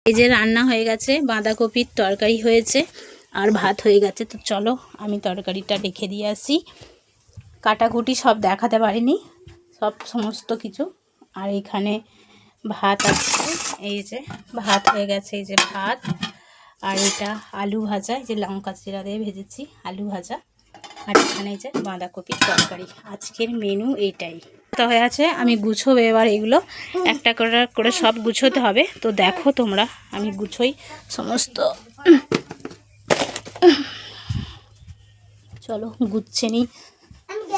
এই যে রান্না হয়ে গেছে, বাঁধাকপির তরকারি হয়েছে আর ভাত হয়ে গেছে। তো চলো আমি তরকারিটা রেখে দিয়ে আসি। কাটাকুটি সব দেখাতে পারিনি, সমস্ত কিছু। আর এখানে ভাত আছে, এই যে ভাত হয়ে গেছে, এই যে ভাত। আর এটা আলু ভাজা, এই যে লঙ্কা জিরা দিয়ে ভেজেছি আলু ভাজা। আর এখানে এই যে বাঁধাকপির তরকারি। আজকের মেনু এইটাই তো হয়ে আছে। আমি গুছোবো এবার, এগুলো একটা করে সব গুছোতে হবে। তো দেখো তোমরা, আমি গুছোই সমস্ত। চলো গুচ্ছে নিই,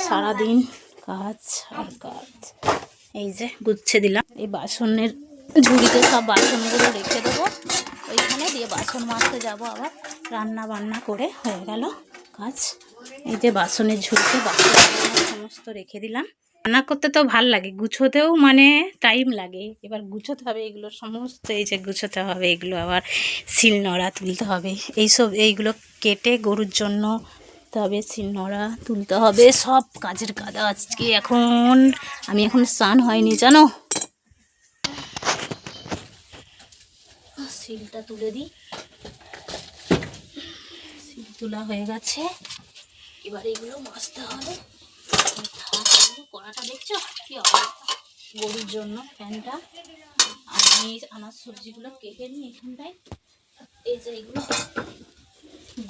সারাদিন কাজ আর কাজ। এই যে গুচ্ছে দিলাম। এই বাসনের ঝুড়িতে সব বাসনগুলো রেখে দেবো ওইখানে, দিয়ে বাসন মাজতে যাবো আবার। রান্না বান্না করে হয়ে গেল কাজ। এই যে বাসনের ঝুড়িতে বাসন সমস্ত রেখে দিলাম। রান্না করতে তো ভাল লাগে, গুছোতেও মানে টাইম লাগে। এবার গুছোতে হবে এগুলো সমস্ত, এই যে গুছোতে হবে এগুলো, আবার শিলনোড়া তুলতে হবে এইগুলো কেটে গরুর জন্য, তবে শিলনোড়া তুলতে হবে। সব কাজের কাদা আজকে। আমি এখন স্নান হয়নি জানো। শিলটা তুলে দিই। শিল তোলা হয়ে গেছে, এবার এগুলো মাজতে হবে। কড়াটা দেখছো কি অবস্থা, গরুর জন্য ফ্যানটা। আর আমি আমার সবজিগুলো কেটে নিই এখানটায়। এই যে এগুলো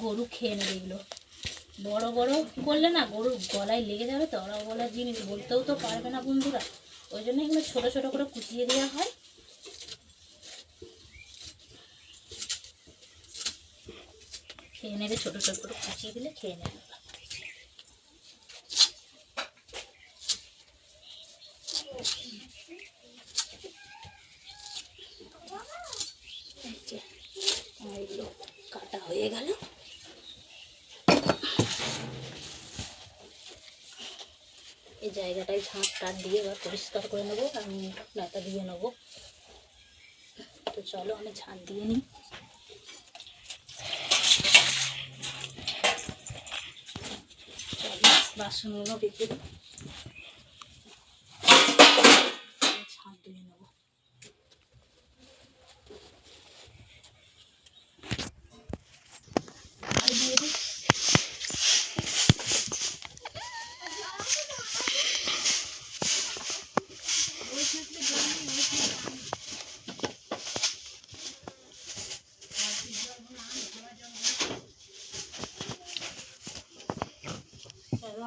গরু খেয়ে নেবে, এগুলো বড় বড় করলে না গরুর গলায় লেগে যাবে, তো ওরা গলার জিনিস বলতেও তো পারবে না বন্ধুরা। ওই জন্য এগুলো ছোট ছোট করে কুচিয়ে দেওয়া হয়। খেয়ে নেবে, ছোট ছোট করে কুচিয়ে দিলে খেয়ে নেবে। এগুলো কাটা হয়ে গেল। এই জায়গাটায় ঝাঁট টাট দিয়ে এবার পরিষ্কার করে নেবো, আমি ন্যাতা দিয়ে নেবো। তো চলো আমি ঝাঁট দিয়ে নিই। চলো বাসনগুলো রেখে দিই, ঝাঁট দিয়ে নেবো। দিয়ে দিই।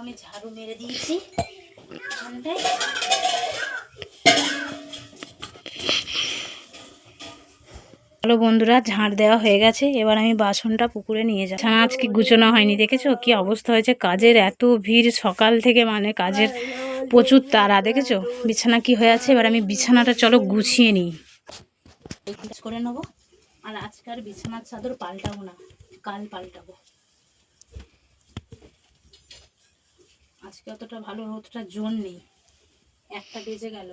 আমি ঝাড়ু মেরে দিয়েছি এখানটায়। হ্যালো বন্ধুরা, ঝাড় দেওয়া হয়ে গেছে। এবার আমি বাসনটা পুকুরে নিয়ে যাব। ছানা আজকে গুছানো হয়নি, দেখেছো কি অবস্থা হয়েছে। কাজের এত ভিড় সকাল থেকে, মানে কাজের প্রচুর তাড়া, দেখেছো বিছানা কি হয়ে আছে। এবার আমি বিছানাটা চলো গুছিয়ে নিই, করে নেবো। আর আজকে আর বিছানার চাদর পাল্টাবো না, কাল পাল্টাবো। আজকে অতটা ভালো রোদটা জোর নেই, 1টা বেজে গেল।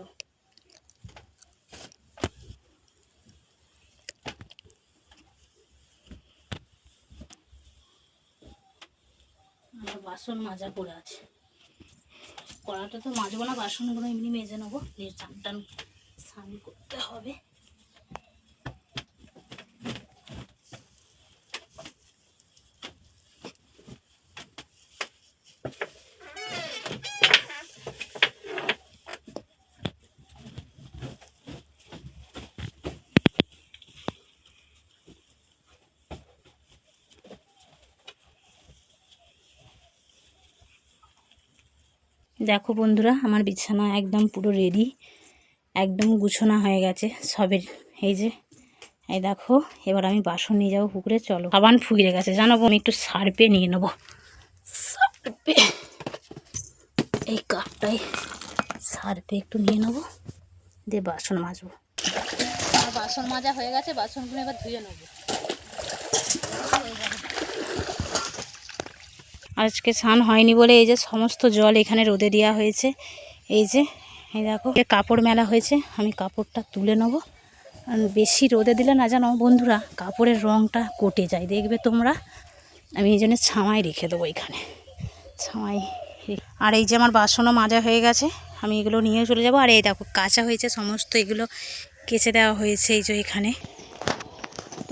বাসন মাজা পড়ে আছে, কড়াটা তো মাজবো না, বাসনগুলো এমনি মেজে নেবো। নিয়ে চান টান স্নান করতে হবে। দেখো বন্ধুরা, আমার বিছানা একদম পুরো রেডি, একদম গুছানো হয়ে গেছে সবের। এই যে এই দেখো, এবার আমি বাসন নিয়ে যাবো পুকুরে। চলো, সাবান ফুরিয়ে গেছে জানো, আমি একটু সার্পে নিয়ে নেবো। সার্পে, এই কাপটাই সার্পে একটু নিয়ে নেবো, দিয়ে বাসন মাজবো। আর বাসন মাজা হয়ে গেছে, বাসনগুলো এবার ধুয়ে নেবো। আজকে স্নান হয়নি বলে এই যে সমস্ত জল এখানে রোদে দেওয়া হয়েছে। এই যে এই দেখো, কাপড় মেলা হয়েছে, আমি কাপড়টা তুলে নেবো। বেশি রোদে দিলে না জানো বন্ধুরা, কাপড়ের রঙটা কটে যায়, দেখবে তোমরা। আমি এই জন্য ছামায় রেখে দেবো এখানে, ছামাই। আর এই যে আমার বাসনও মাজা হয়ে গেছে, আমি এগুলো নিয়ে চলে যাব। আর এই দেখো কাঁচা হয়েছে সমস্ত, এগুলো কেচে দেওয়া হয়েছে এই যে এখানে।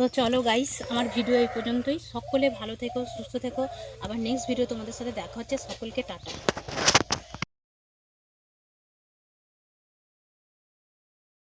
তো চলো গাইস, আমার ভিডিও এই পর্যন্তই। সকলে ভালো থেকো, সুস্থ থেকো। আবার নেক্সট ভিডিও তোমাদের সাথে দেখা হচ্ছে। সকলকে টাটা।